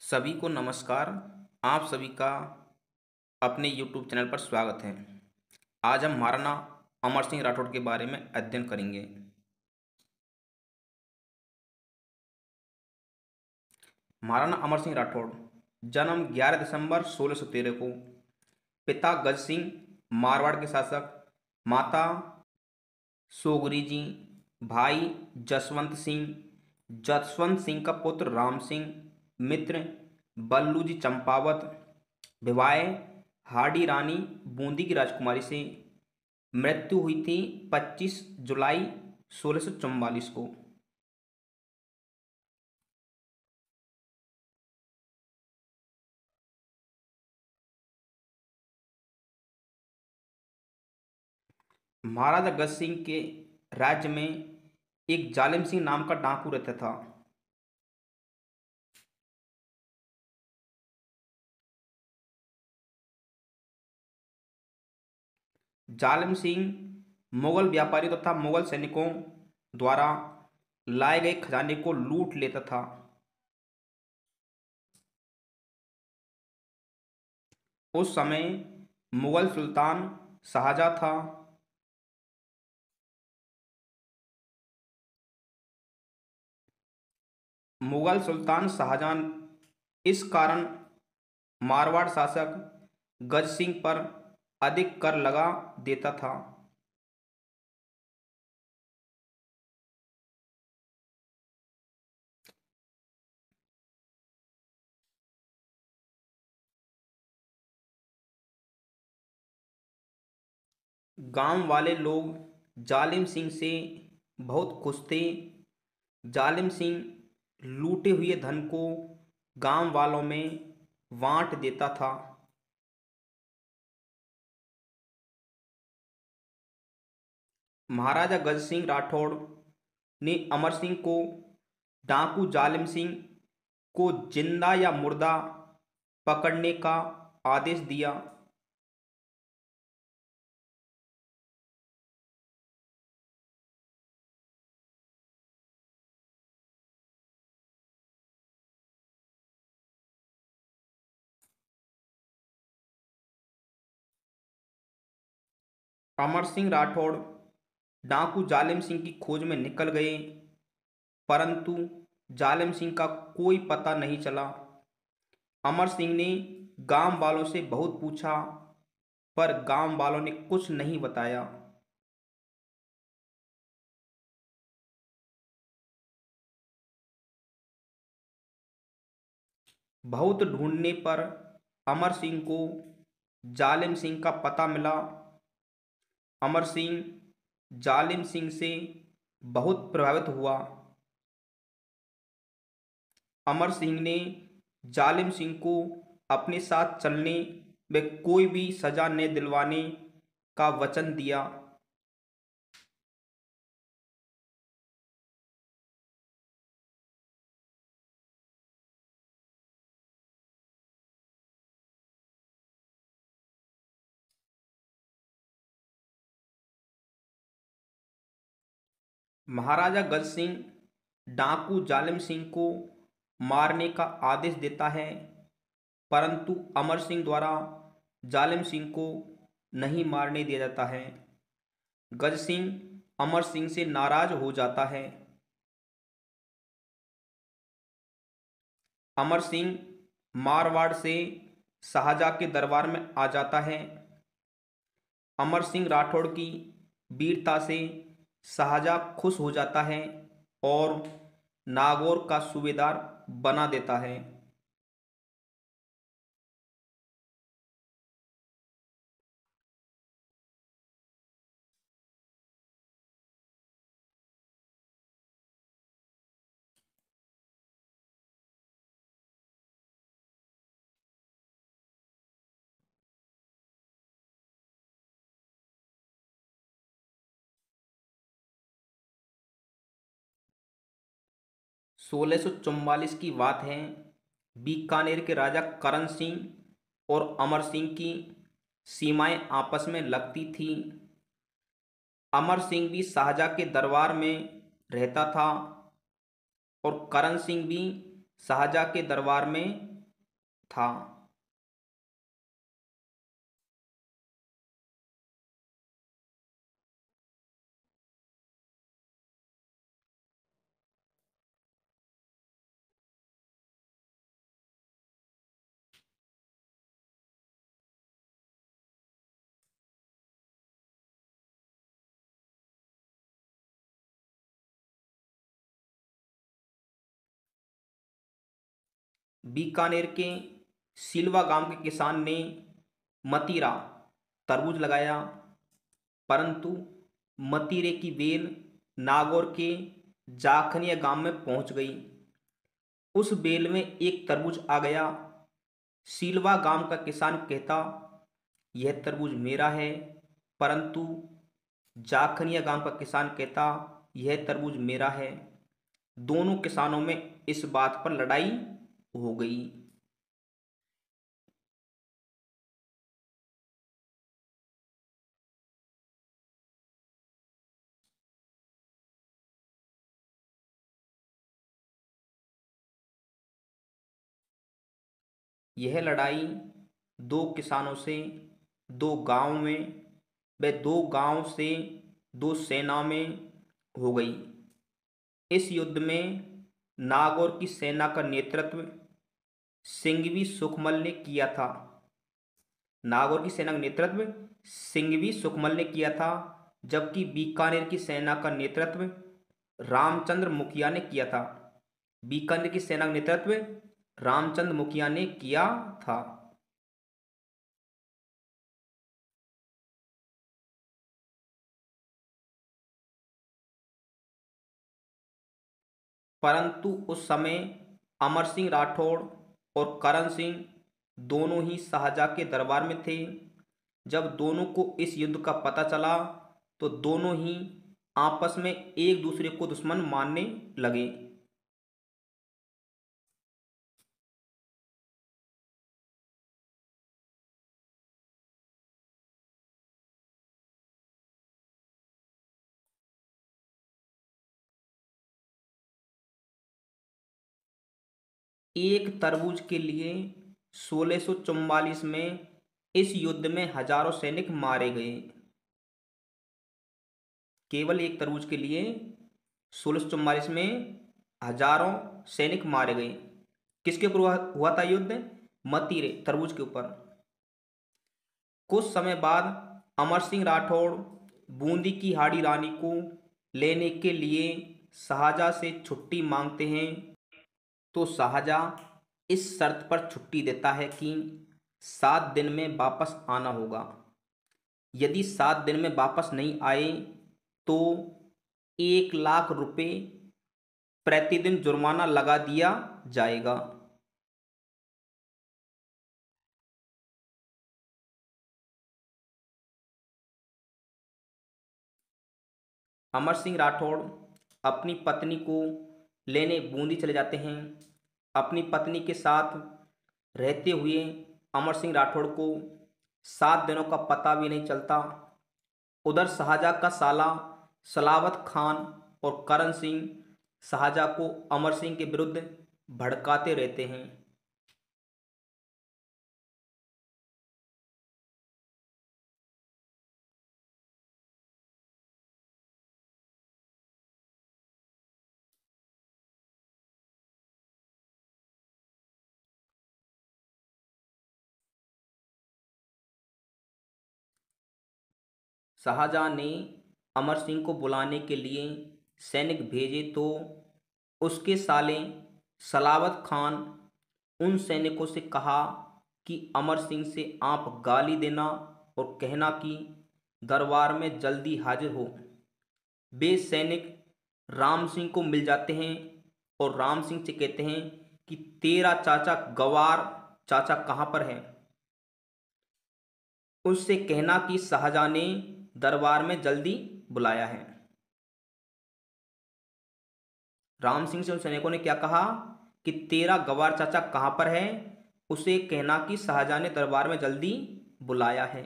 सभी को नमस्कार। आप सभी का अपने YouTube चैनल पर स्वागत है। आज हम महाराणा अमर सिंह राठौड़ के बारे में अध्ययन करेंगे। महाराणा अमर सिंह राठौड़ जन्म 11 दिसंबर 1613 को। पिता गज सिंह मारवाड़ के शासक, माता सोगरी जी, भाई जसवंत सिंह का पुत्र राम सिंह, मित्र बल्लू जी चंपावत। विवाह हाडी रानी बूंदी की राजकुमारी से। मृत्यु हुई थी 25 जुलाई 1644 को। महाराजा गज सिंह के राज्य में एक जालिम सिंह नाम का डाकू रहता था। जालिम सिंह मुगल व्यापारियों तथा मुगल सैनिकों द्वारा लाए गए खजाने को लूट लेता था। उस समय मुगल सुल्तान शाहजहां था। मुगल सुल्तान शाहजहां इस कारण मारवाड़ शासक गज सिंह पर अधिक कर लगा देता था। गांव वाले लोग जालिम सिंह से बहुत खुश थे। जालिम सिंह लूटे हुए धन को गांव वालों में बांट देता था। महाराजा गज सिंह राठौड़ ने अमर सिंह को डाकू जालिम सिंह को जिंदा या मुर्दा पकड़ने का आदेश दिया। अमर सिंह राठौड़ डाकू जालिम सिंह की खोज में निकल गए, परंतु जालिम सिंह का कोई पता नहीं चला। अमर सिंह ने गांव वालों से बहुत पूछा, पर गांव वालों ने कुछ नहीं बताया। बहुत ढूंढने पर अमर सिंह को जालिम सिंह का पता मिला। अमर सिंह जालिम सिंह से बहुत प्रभावित हुआ। अमर सिंह ने जालिम सिंह को अपने साथ चलने व कोई भी सजा न दिलवाने का वचन दिया। महाराजा गज सिंह डाकू जालिम सिंह को मारने का आदेश देता है, परंतु अमर सिंह द्वारा जालिम सिंह को नहीं मारने दिया जाता है। गज सिंह अमर सिंह से नाराज हो जाता है। अमर सिंह मारवाड़ से शाहजहां के दरबार में आ जाता है। अमर सिंह राठौड़ की वीरता से शाहजहां खुश हो जाता है और नागौर का सूबेदार बना देता है। सोलह सौ चौवालीस की बात है। बीकानेर के राजा करण सिंह और अमर सिंह की सीमाएं आपस में लगती थीं। अमर सिंह भी शाहजहां के दरबार में रहता था और करण सिंह भी शाहजहाँ के दरबार में था। बीकानेर के सिलवा गांव के किसान ने मतीरा तरबूज लगाया, परंतु मतीरे की बेल नागौर के जाखनिया गांव में पहुंच गई। उस बेल में एक तरबूज आ गया। सिलवा गांव का किसान कहता, यह तरबूज मेरा है, परंतु जाखनिया गांव का किसान कहता, यह तरबूज मेरा है। दोनों किसानों में इस बात पर लड़ाई हो गई। यह लड़ाई दो किसानों से दो गांव में व दो गांव से दो सेना में हो गई। इस युद्ध में नागौर की सेना का नेतृत्व सिंघवी सुखमल ने किया था। नागौर की सेना का नेतृत्व सिंघवी सुखमल ने किया था, जबकि बीकानेर की सेना का नेतृत्व रामचंद्र मुखिया ने किया था। बीकानेर की सेना का नेतृत्व रामचंद्र मुखिया ने किया था। परंतु उस समय अमर सिंह राठौड़ और करण सिंह दोनों ही शाहजहाँ के दरबार में थे। जब दोनों को इस युद्ध का पता चला तो दोनों ही आपस में एक दूसरे को दुश्मन मानने लगे। एक तरबूज के लिए 1644 में इस युद्ध में हजारों सैनिक मारे गए। केवल एक तरबूज के लिए 1644 में हजारों सैनिक मारे गए। किसके ऊपर हुआ था युद्ध? मतीरे तरबूज के ऊपर। कुछ समय बाद अमर सिंह राठौड़ बूंदी की हाड़ी रानी को लेने के लिए शाहजहाँ से छुट्टी मांगते हैं। तो शाहजहाँ इस शर्त पर छुट्टी देता है कि 7 दिन में वापस आना होगा। यदि 7 दिन में वापस नहीं आए तो 1 लाख रुपए प्रतिदिन जुर्माना लगा दिया जाएगा। अमर सिंह राठौड़ अपनी पत्नी को लेने बूंदी चले जाते हैं। अपनी पत्नी के साथ रहते हुए अमर सिंह राठौड़ को 7 दिनों का पता भी नहीं चलता। उधर शाहजहाँ का साला सलावत खान और करण सिंह शाहजहाँ को अमर सिंह के विरुद्ध भड़काते रहते हैं। शाहजहाँ ने अमर सिंह को बुलाने के लिए सैनिक भेजे तो उसके साले सलावत खान उन सैनिकों से कहा कि अमर सिंह से आप गाली देना और कहना कि दरबार में जल्दी हाजिर हो। वे सैनिक राम सिंह को मिल जाते हैं और राम सिंह से कहते हैं कि तेरा चाचा गवार चाचा कहाँ पर है। उससे कहना कि शाहजहाँ ने दरबार में जल्दी बुलाया है। राम सिंह से उन सैनिकों ने क्या कहा कि तेरा गवार चाचा कहाँ पर है, उसे कहना कि शाहजहाँ ने दरबार में जल्दी बुलाया है।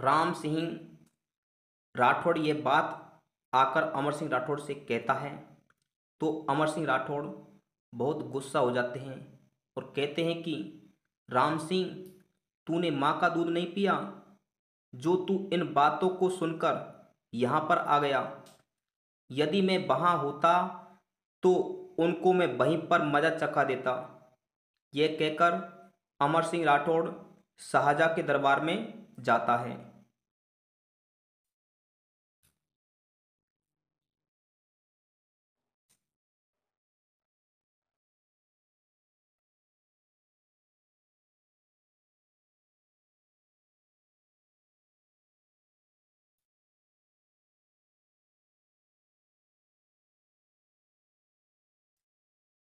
राम सिंह राठौड़ ये बात आकर अमर सिंह राठौड़ से कहता है तो अमर सिंह राठौड़ बहुत गुस्सा हो जाते हैं और कहते हैं कि राम सिंह, तूने माँ का दूध नहीं पिया जो तू इन बातों को सुनकर यहाँ पर आ गया। यदि मैं वहाँ होता तो उनको मैं वहीं पर मजा चखा देता। यह कहकर अमर सिंह राठौड़ शाहजहाँ के दरबार में जाता है।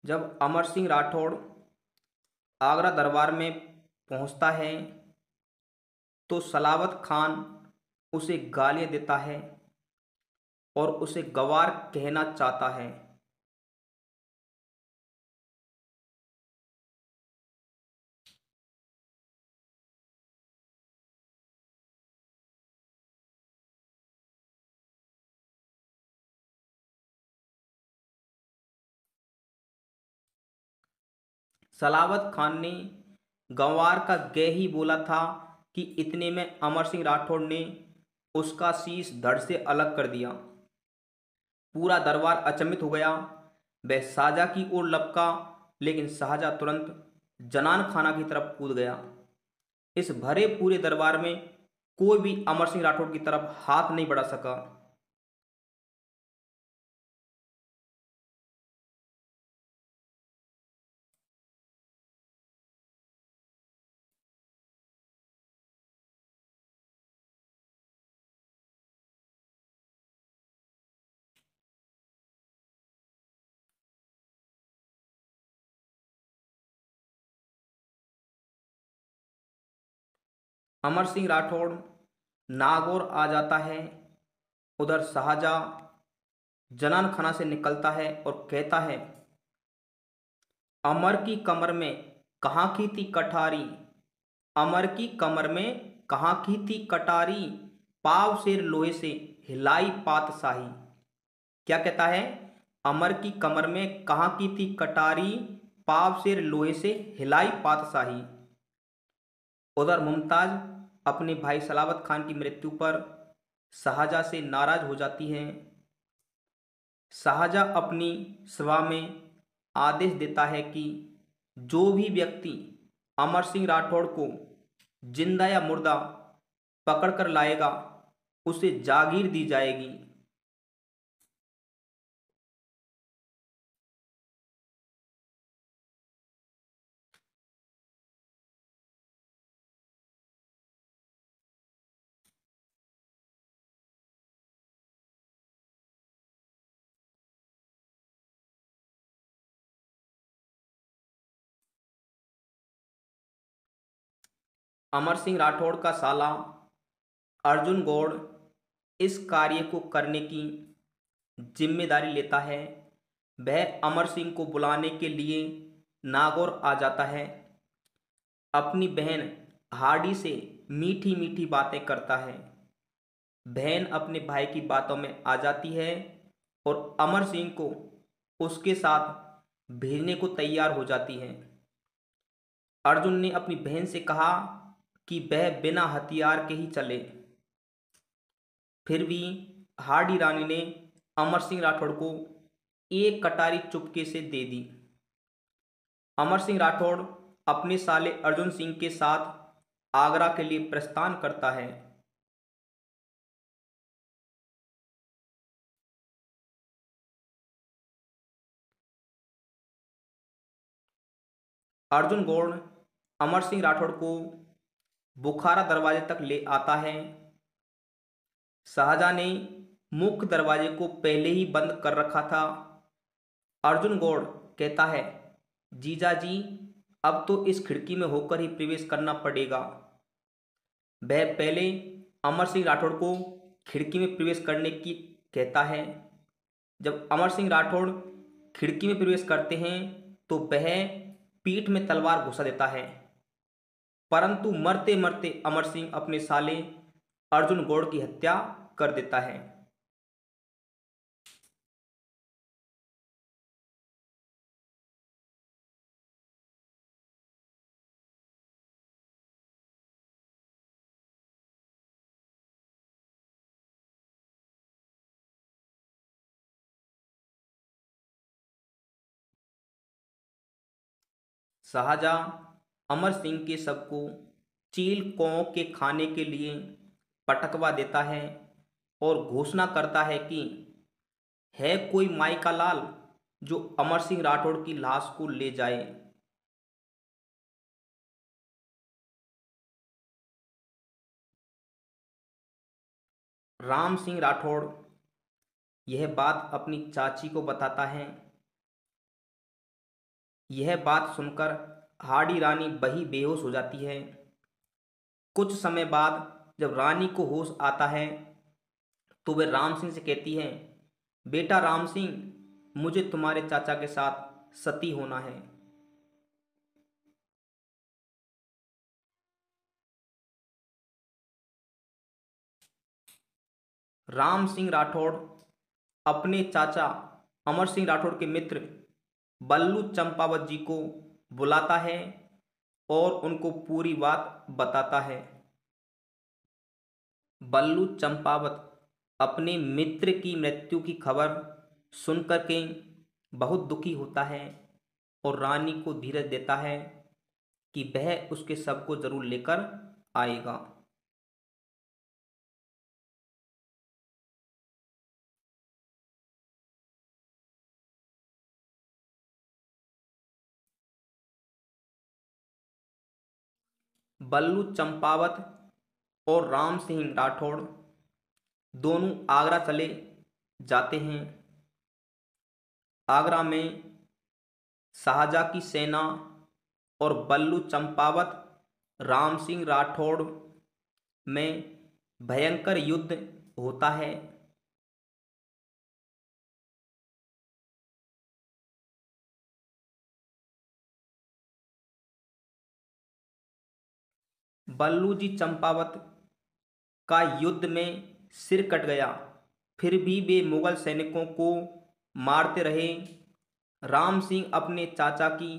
जब अमर सिंह राठौड़ आगरा दरबार में पहुंचता है तो सलावत खान उसे गालियां देता है और उसे गवार कहना चाहता है। सलावत खान ने गंवार का गे ही बोला था कि इतने में अमर सिंह राठौड़ ने उसका शीश धड़ से अलग कर दिया। पूरा दरबार अचंभित हो गया। वह शाहजहाँ की ओर लपका, लेकिन शाहजहाँ तुरंत जनान खाना की तरफ कूद गया। इस भरे पूरे दरबार में कोई भी अमर सिंह राठौड़ की तरफ हाथ नहीं बढ़ा सका। अमर सिंह राठौड़ नागौर आ जाता है। उधर शाहजहाँ जनान खाना से निकलता है और कहता है, अमर की कमर में कहाँ की थी कठारी, अमर की कमर में कहाँ की थी कटारी, पाव शेर लोहे से हिलाई पातशाही। क्या कहता है? अमर की कमर में कहाँ की थी कटारी, पाव शेर लोहे से हिलाई पातशाही। उधर मुमताज अपने भाई सलावत खान की मृत्यु पर शाहजहाँ से नाराज हो जाती है। शाहजहाँ अपनी सभा में आदेश देता है कि जो भी व्यक्ति अमर सिंह राठौड़ को जिंदा या मुर्दा पकड़ कर लाएगा उसे जागीर दी जाएगी। अमर सिंह राठौड़ का साला अर्जुन गौड़ इस कार्य को करने की जिम्मेदारी लेता है। वह अमर सिंह को बुलाने के लिए नागौर आ जाता है। अपनी बहन हार्डी से मीठी मीठी बातें करता है। बहन अपने भाई की बातों में आ जाती है और अमर सिंह को उसके साथ भेजने को तैयार हो जाती है। अर्जुन ने अपनी बहन से कहा कि वह बिना हथियार के ही चले। फिर भी हार्डी रानी ने अमर सिंह राठौड़ को एक कटारी चुपके से दे दी। अमर सिंह राठौड़ अपने साले अर्जुन सिंह के साथ आगरा के लिए प्रस्थान करता है। अर्जुन गौड़ अमर सिंह राठौड़ को बुखारा दरवाजे तक ले आता है। शाहजहाँ ने मुख्य दरवाजे को पहले ही बंद कर रखा था। अर्जुन गौड़ कहता है, जीजा जी, अब तो इस खिड़की में होकर ही प्रवेश करना पड़ेगा। वह पहले अमर सिंह राठौड़ को खिड़की में प्रवेश करने की कहता है। जब अमर सिंह राठौड़ खिड़की में प्रवेश करते हैं तो वह पीठ में तलवार घुसा देता है, परंतु मरते मरते अमर सिंह अपने साले अर्जुन गौड़ की हत्या कर देता है। शाहजहां अमर सिंह के शव को चील कौओं के खाने के लिए पटकवा देता है और घोषणा करता है कि है कोई माई का लाल जो अमर सिंह राठौड़ की लाश को ले जाए। राम सिंह राठौड़ यह बात अपनी चाची को बताता है। यह बात सुनकर हाड़ी रानी बही बेहोश हो जाती है। कुछ समय बाद जब रानी को होश आता है तो वह राम सिंह से कहती है, बेटा राम सिंह, मुझे तुम्हारे चाचा के साथ सती होना है। राम सिंह राठौड़ अपने चाचा अमर सिंह राठौड़ के मित्र बल्लू चंपावत जी को बुलाता है और उनको पूरी बात बताता है। बल्लू चंपावत अपने मित्र की मृत्यु की खबर सुनकर के बहुत दुखी होता है और रानी को धीरज देता है कि वह उसके शव को जरूर लेकर आएगा। बल्लू चंपावत और राम सिंह राठौड़ दोनों आगरा चले जाते हैं। आगरा में शाहजहां की सेना और बल्लू चंपावत राम सिंह राठौड़ में भयंकर युद्ध होता है। बल्लू जी चंपावत का युद्ध में सिर कट गया, फिर भी वे मुगल सैनिकों को मारते रहे। राम सिंह अपने चाचा की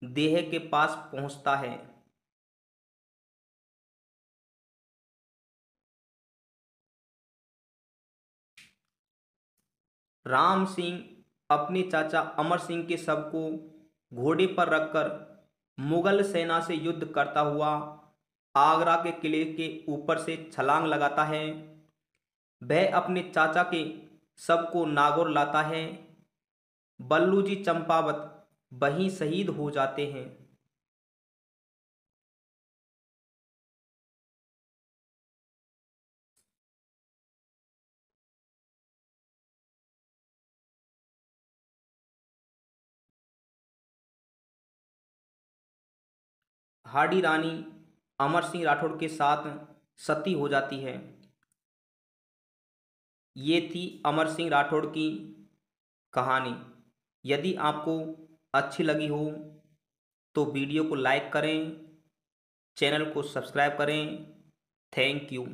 देह के पास पहुंचता है। राम सिंह अपने चाचा अमर सिंह के शव को घोड़े पर रखकर मुगल सेना से युद्ध करता हुआ आगरा के किले के ऊपर से छलांग लगाता है। वह अपने चाचा के शव को नागौर लाता है। बल्लू जी चंपावत वहीं शहीद हो जाते हैं। हाड़ी रानी अमर सिंह राठौड़ के साथ सती हो जाती है। ये थी अमर सिंह राठौड़ की कहानी। यदि आपको अच्छी लगी हो तो वीडियो को लाइक करें, चैनल को सब्सक्राइब करें। Thank you.